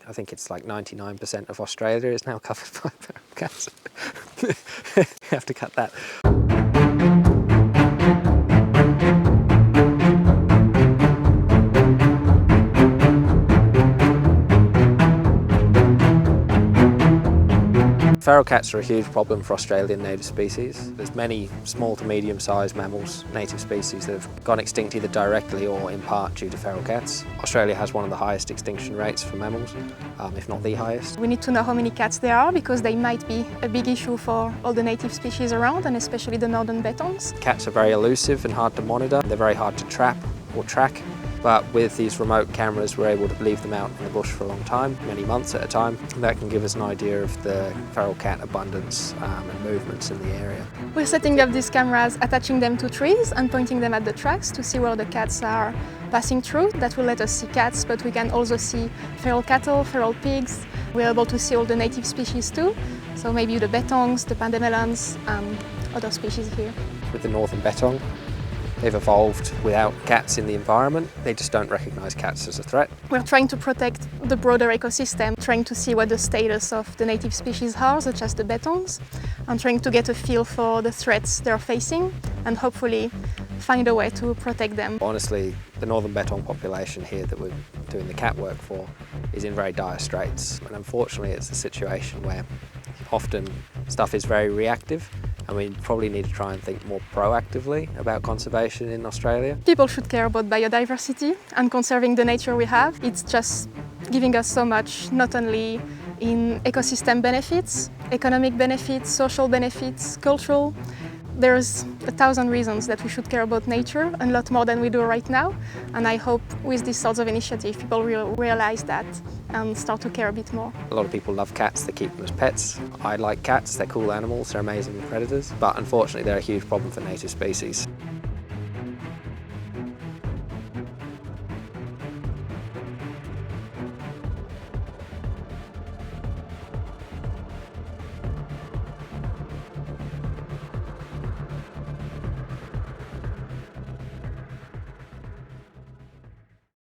I think it's like 99% of Australia is now covered by feral cats. You have to cut that. Feral cats are a huge problem for Australian native species. There's many small to medium-sized mammals, native species, that have gone extinct either directly or in part due to feral cats. Australia has one of the highest extinction rates for mammals, if not the highest. We need to know how many cats there are because they might be a big issue for all the native species around, and especially the northern bettongs. Cats are very elusive and hard to monitor. They're very hard to trap or track. But with these remote cameras, we're able to leave them out in the bush for a long time, many months at a time. That can give us an idea of the feral cat abundance and movements in the area. We're setting up these cameras, attaching them to trees and pointing them at the tracks to see where the cats are passing through. That will let us see cats, but we can also see feral cattle, feral pigs. We're able to see all the native species too, so maybe the bettongs, the pandamelons, and other species here. With the northern bettong, they've evolved without cats in the environment. They just don't recognise cats as a threat. We're trying to protect the broader ecosystem, trying to see what the status of the native species are, such as the bettongs, and trying to get a feel for the threats they're facing and hopefully find a way to protect them. Honestly, the northern bettong population here that we're doing the cat work for is in very dire straits. And unfortunately, it's a situation where often stuff is very reactive, and we probably need to try and think more proactively about conservation in Australia. People should care about biodiversity and conserving the nature we have. It's just giving us so much, not only in ecosystem benefits, economic benefits, social benefits, cultural. There's 1,000 reasons that we should care about nature, a lot more than we do right now. And I hope with these sorts of initiatives, people will realize that and start to care a bit more. A lot of people love cats, they keep them as pets. I like cats, they're cool animals, they're amazing predators, but unfortunately they're a huge problem for native species.